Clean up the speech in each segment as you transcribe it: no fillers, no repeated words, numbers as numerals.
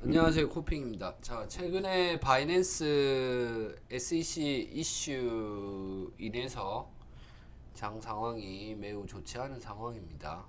안녕하세요, 코핑입니다. 자, 최근에 바이낸스 SEC 이슈 인해서 장 상황이 매우 좋지 않은 상황입니다.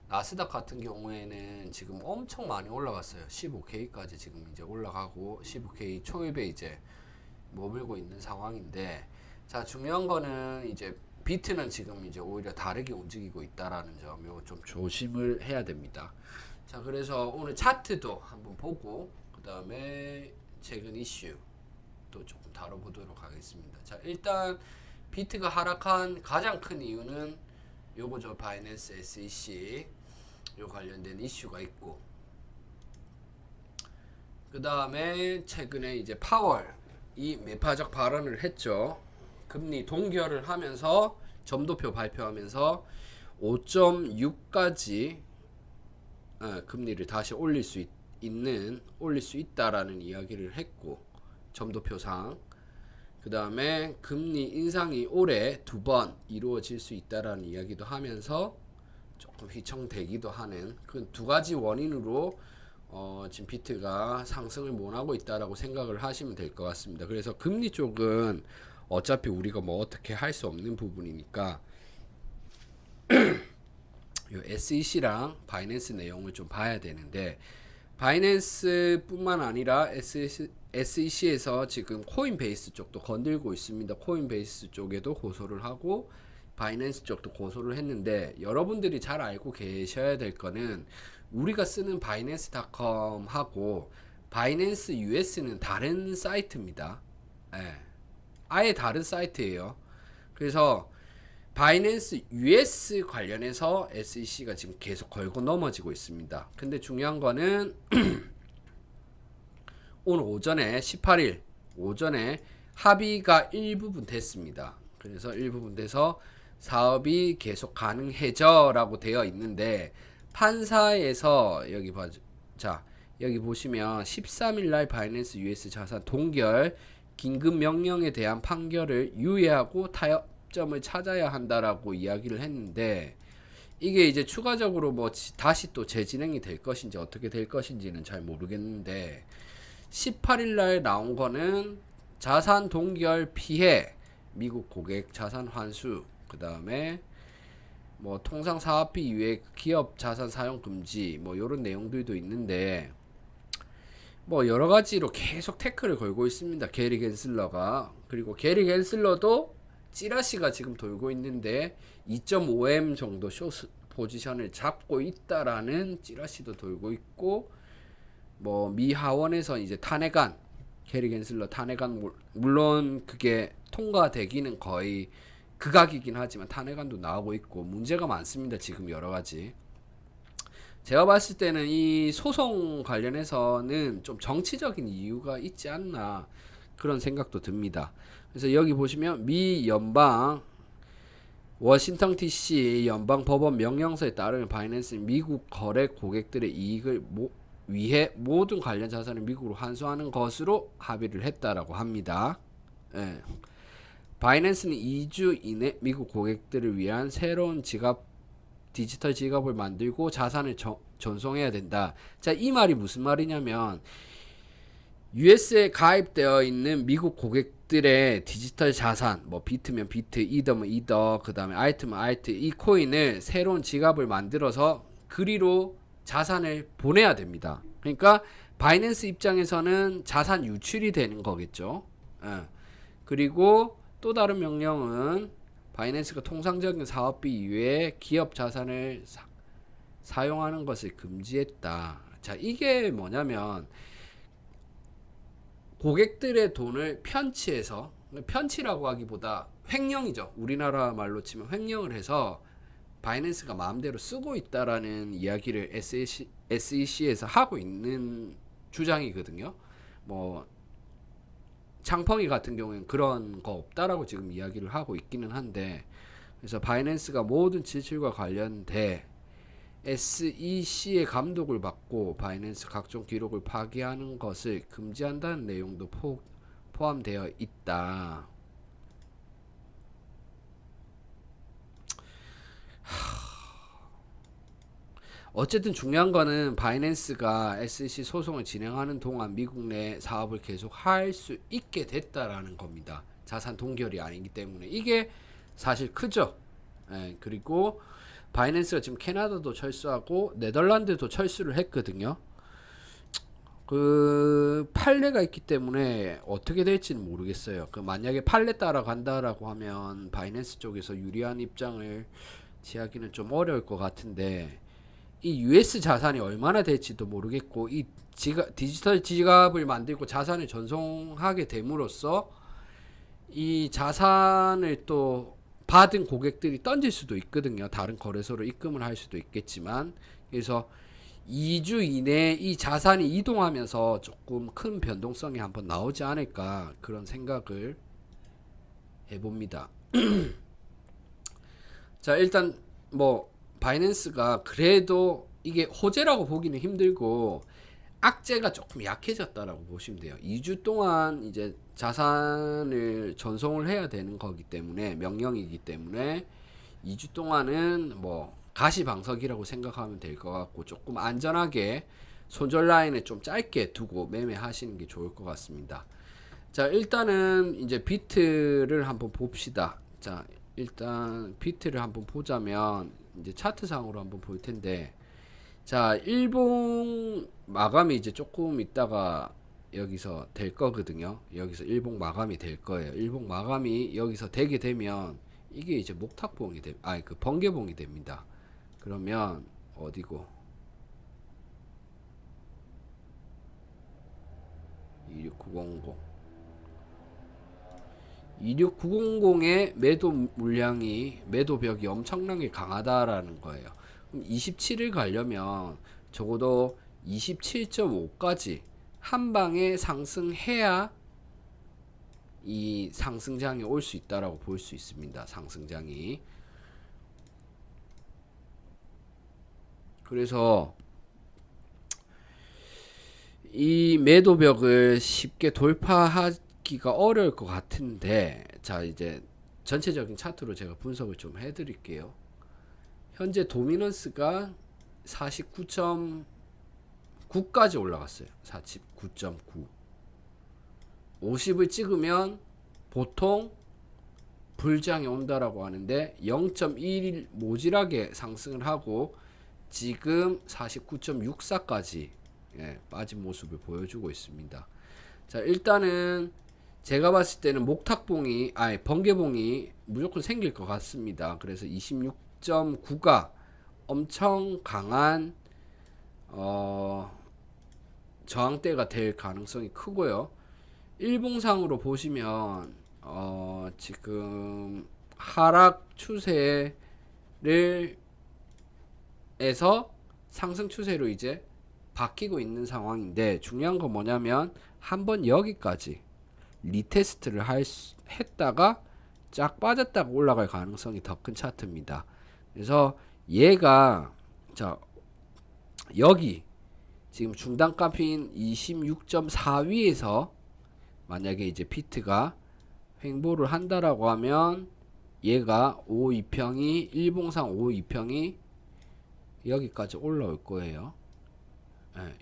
나스닥 같은 경우에는 지금 엄청 많이 올라갔어요. 15K까지 지금 이제 올라가고 15K 초입에 이제 머물고 있는 상황인데, 자, 중요한 거는 이제 비트는 지금 이제 오히려 다르게 움직이고 있다라는 점, 이거 좀 조심을 해야 됩니다. 자, 그래서 오늘 차트도 한번 보고 그 다음에 최근 이슈 또 조금 다뤄보도록 하겠습니다. 자, 일단 비트가 하락한 가장 큰 이유는 요거죠. 바이낸스 SEC 요 관련된 이슈가 있고, 그 다음에 최근에 이제 파월 이 매파적 발언을 했죠. 금리 동결을 하면서 점도표 발표하면서 5.6까지 금리를 다시 올릴 수 있다라는 이야기를 했고, 점도표상. 그 다음에 금리 인상이 올해 2번 이루어질 수 있다라는 이야기도 하면서 조금 휘청되기도 하는 그 두 가지 원인으로 지금 비트가 상승을 못하고 있다라고 생각을 하시면 될 것 같습니다. 그래서 금리 쪽은 어차피 우리가 뭐 어떻게 할 수 없는 부분이니까 요 SEC랑 바이낸스 내용을 좀 봐야 되는데, 바이낸스뿐만 아니라 SEC에서 지금 코인베이스 쪽도 건들고 있습니다. 코인베이스 쪽에도 고소를 하고 바이낸스 쪽도 고소를 했는데, 여러분들이 잘 알고 계셔야 될 거는 우리가 쓰는 바이낸스닷컴하고 바이낸스 US는 다른 사이트입니다. 예, 아예 다른 사이트예요. 그래서 바이낸스 US 관련해서 SEC가 지금 계속 걸고 넘어지고 있습니다. 근데 중요한 거는 오늘 오전에 18일 오전에 합의가 일부분 됐습니다. 그래서 일부분 돼서 사업이 계속 가능해져 라고 되어 있는데, 판사에서 자, 여기 보시면 13일 날 바이낸스 US 자산 동결 긴급 명령에 대한 판결을 유예하고 타협점을 찾아야 한다라고 이야기를 했는데, 이게 이제 추가적으로 뭐 다시 또 재진행이 될 것인지 어떻게 될 것인지는 잘 모르겠는데, 18일 날 나온 거는 자산 동결 피해, 미국 고객 자산 환수, 그 다음에 뭐 통상 사업비 이외 기업 자산 사용 금지, 뭐 이런 내용들도 있는데, 뭐 여러 가지로 계속 태클을 걸고 있습니다. 게리 겐슬러가. 그리고 게리 겐슬러도 찌라시가 지금 돌고 있는데 2.5M 정도 쇼스 포지션을 잡고 있다라는 찌라시도 돌고 있고, 뭐 미 하원에서 이제 탄핵안, 게리 겐슬러 탄핵안, 물론 그게 통과되기는 거의 극악이긴 하지만 탄핵안도 나오고 있고 문제가 많습니다. 지금 여러 가지. 제가 봤을 때는 이 소송 관련해서는 좀 정치적인 이유가 있지 않나 그런 생각도 듭니다. 그래서 여기 보시면 미 연방 워싱턴 DC 연방 법원 명령서에 따르면 바이낸스는 미국 거래 고객들의 이익을 위해 모든 관련 자산을 미국으로 환수하는 것으로 합의를 했다라고 합니다. 예. 바이낸스는 2주 이내 미국 고객들을 위한 새로운 디지털 지갑을 만들고 자산을 전송해야 된다. 자, 이 말이 무슨 말이냐면 US에 가입되어 있는 미국 고객들의 디지털 자산, 뭐 비트면 비트, 이더면 이더, 그 다음에 알트면 알트, 이 코인을 새로운 지갑을 만들어서 그리로 자산을 보내야 됩니다. 그러니까 바이낸스 입장에서는 자산 유출이 되는 거겠죠. 예. 그리고 또 다른 명령은 바이낸스가 통상적인 사업비 이외에 기업 자산을 사용하는 것을 금지했다. 자, 이게 뭐냐면 고객들의 돈을 편취해서, 편취라고 하기보다 횡령이죠. 우리나라 말로 치면 횡령을 해서 바이낸스가 마음대로 쓰고 있다라는 이야기를 SEC에서 하고 있는 주장이거든요. 뭐 창펑이 같은 경우에는 그런 거 없다라고 지금 이야기를 하고 있기는 한데, 그래서 바이낸스가 모든 지출과 관련돼 SEC의 감독을 받고 바이낸스 각종 기록을 파기하는 것을 금지한다는 내용도 포함되어 있다. 어쨌든 중요한 거는 바이낸스가 SEC 소송을 진행하는 동안 미국 내 사업을 계속 할 수 있게 됐다라는 겁니다. 자산 동결이 아니기 때문에 이게 사실 크죠. 예, 그리고 바이낸스가 지금 캐나다도 철수하고 네덜란드도 철수를 했거든요. 그 판례가 있기 때문에 어떻게 될지는 모르겠어요. 그 만약에 판례 따라 간다라고 하면 바이낸스 쪽에서 유리한 입장을 취하기는 좀 어려울 것 같은데 이 US 자산이 얼마나 될지도 모르겠고 이 디지털 지갑을 만들고 자산을 전송하게 됨으로써 이 자산을 또 받은 고객들이 던질 수도 있거든요. 다른 거래소로 입금을 할 수도 있겠지만 그래서 2주 이내에 이 자산이 이동하면서 조금 큰 변동성이 한번 나오지 않을까 그런 생각을 해봅니다. 자, 일단 뭐 바이낸스가 그래도 이게 호재라고 보기는 힘들고 악재가 조금 약해졌다라고 보시면 돼요. 2주 동안 이제 자산을 전송을 해야 되는 거기 때문에 명령이기 때문에 2주 동안은 뭐 가시방석이라고 생각하면 될 것 같고 조금 안전하게 손절 라인을 좀 짧게 두고 매매하시는 게 좋을 것 같습니다. 자, 일단은 이제 비트를 한번 봅시다. 자, 일단 비트를 한번 보자면 이제 차트상으로 한번 볼 텐데 자, 일봉 마감이 이제 조금 있다가 여기서 될 거거든요. 여기서 일봉 마감이 될 거예요. 일봉 마감이 여기서 되게 되면 이게 이제 목탁봉이 그 번개봉이 됩니다. 그러면 어디고 26900 26900의 매도 물량이 매도벽이 엄청나게 강하다라는 거예요. 그럼 27을 가려면 적어도 27.5까지 한 방에 상승해야 이 상승장이 올 수 있다라고 볼 수 있습니다. 상승장이. 그래서 이 매도벽을 쉽게 돌파하기가 어려울 것 같은데 자 이제 전체적인 차트로 제가 분석을 좀 해드릴게요. 현재 도미넌스가 49.9까지 올라갔어요. 49.9 50을 찍으면 보통 불장이 온다라고 하는데 0.1 모질하게 상승을 하고 지금 49.64까지 빠진 모습을 보여주고 있습니다. 자, 일단은 제가 봤을 때는 번개봉이 무조건 생길 것 같습니다. 그래서 26.9가 엄청 강한 저항대가 될 가능성이 크고요. 일봉상으로 보시면 지금 하락 추세를 에서 상승 추세로 이제 바뀌고 있는 상황인데 중요한 건 뭐냐면 한번 여기까지 리테스트를 했다가 쫙 빠졌다가 올라갈 가능성이 더 큰 차트입니다. 그래서 얘가 자 여기 지금 중단가인 26.4 위에서 만약에 이제 피트가 횡보를 한다라고 하면 얘가 5,2평이 일봉상 5,2평이 여기까지 올라올 거예요.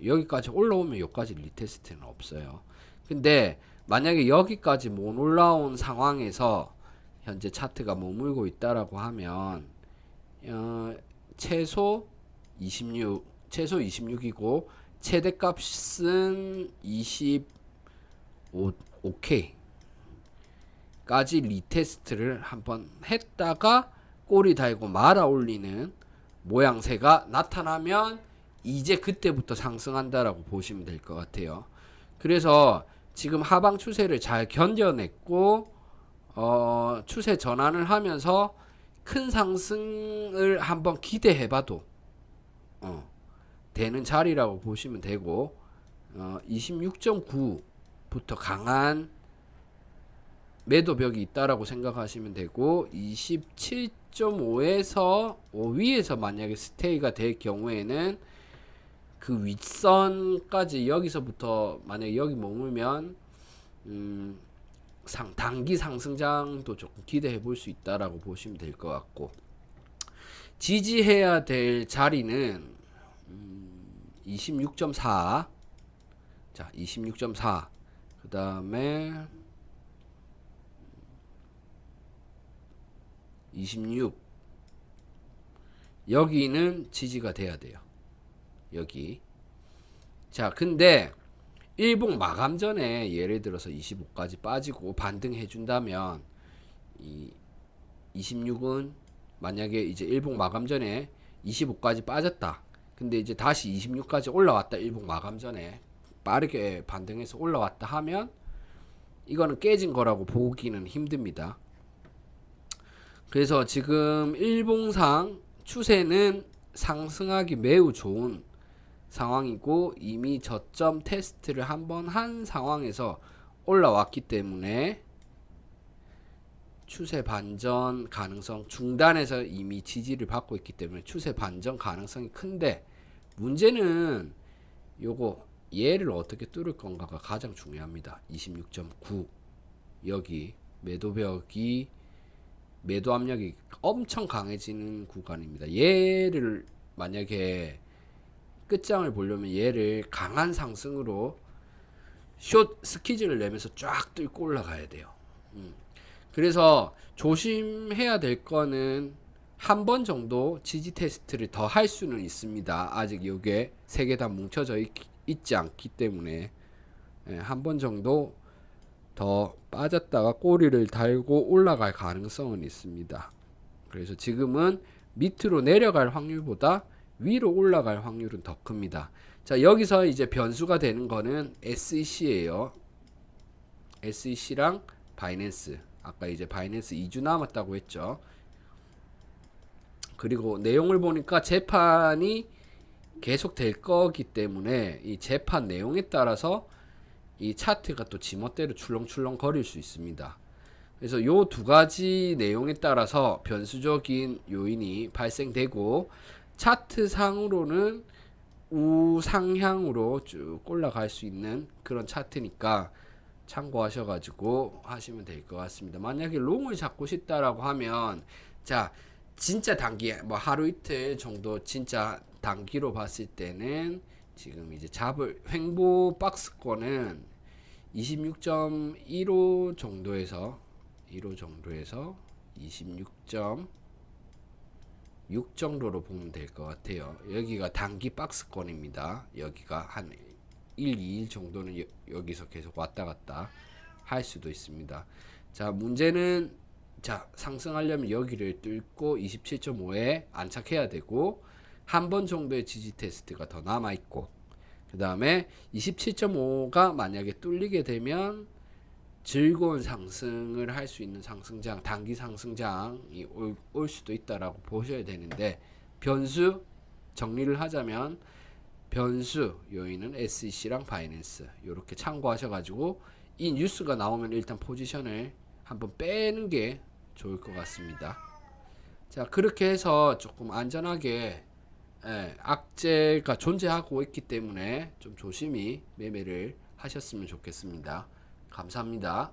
여기까지 올라오면 여기까지 리테스트는 없어요. 근데 만약에 여기까지 못 올라온 상황에서 현재 차트가 머물고 있다라고 하면 최소 26이고 최대값은 25K 까지 리테스트를 한번 했다가 꼬리 달고 말아 올리는 모양새가 나타나면 이제 그때부터 상승한다라고 보시면 될 것 같아요. 그래서 지금 하방 추세를 잘 견뎌냈고 추세 전환을 하면서 큰 상승을 한번 기대해봐도 되는 자리라고 보시면 되고 26.9부터 강한 매도벽이 있다라고 생각하시면 되고 27.5에서 위에서 만약에 스테이가 될 경우에는 그 윗선까지 여기서부터 만약에 여기 머물면 단기 상승장도 조금 기대해 볼 수 있다라고 보시면 될 것 같고 지지해야 될 자리는 26.4. 자, 26.4. 그 다음에 26. 여기는 지지가 돼야 돼요. 여기. 자, 근데 일봉 마감 전에 예를 들어서 25까지 빠지고 반등해 준다면 이 26은 만약에 이제 일봉 마감 전에 25까지 빠졌다. 근데 이제 다시 26까지 올라왔다. 일봉 마감 전에 빠르게 반등해서 올라왔다 하면 이거는 깨진 거라고 보기는 힘듭니다. 그래서 지금 일봉상 추세는 상승하기 매우 좋은 상황이고 이미 저점 테스트를 한번 한 상황에서 올라왔기 때문에 추세 반전 가능성, 중단에서 이미 지지를 받고 있기 때문에 추세 반전 가능성이 큰데, 문제는 요거 얘를 어떻게 뚫을 건가가 가장 중요합니다. 26.9 여기 매도벽이 매도 압력이 엄청 강해지는 구간입니다. 얘를 만약에 끝장을 보려면 얘를 강한 상승으로 숏 스키즈를 내면서 쫙 뚫고 올라가야 돼요. 그래서 조심해야 될 거는 한 번 정도 지지 테스트를 더 할 수는 있습니다. 아직 요게 세 개 다 뭉쳐져 있지 않기 때문에 한 번 정도 더 빠졌다가 꼬리를 달고 올라갈 가능성은 있습니다. 그래서 지금은 밑으로 내려갈 확률보다 위로 올라갈 확률은 더 큽니다. 자, 여기서 이제 변수가 되는 거는 SEC예요. SEC랑 바이낸스. 아까 이제 바이낸스 2주 남았다고 했죠. 그리고 내용을 보니까 재판이 계속 될 거기 때문에 이 재판 내용에 따라서 이 차트가 또 지멋대로 출렁출렁 거릴 수 있습니다. 그래서 요 두 가지 내용에 따라서 변수적인 요인이 발생되고, 차트 상으로는 우상향으로 쭉 올라갈 수 있는 그런 차트니까 참고하셔가지고 하시면 될 것 같습니다. 만약에 롱을 잡고 싶다라고 하면, 자, 진짜 단기 뭐 하루 이틀 정도 진짜 단기로 봤을 때는 지금 이제 잡을 횡보 박스권은 26.15 정도에서 26.6 정도로 보면 될 것 같아요. 여기가 단기 박스권입니다. 여기가 한 1, 2일 정도는 여기서 계속 왔다 갔다 할 수도 있습니다. 자, 문제는 자, 상승하려면 여기를 뚫고 27.5에 안착해야 되고, 한 번 정도의 지지 테스트가 더 남아 있고, 그 다음에 27.5가 만약에 뚫리게 되면 즐거운 상승을 할 수 있는 상승장, 단기 상승장이 올 수도 있다라고 보셔야 되는데, 변수 정리를 하자면 변수 요인은 SEC랑 바이낸스 이렇게 참고하셔가지고 이 뉴스가 나오면 일단 포지션을 한번 빼는 게 좋을 것 같습니다. 자, 그렇게 해서 조금 안전하게 악재가 존재하고 있기 때문에 좀 조심히 매매를 하셨으면 좋겠습니다. 감사합니다.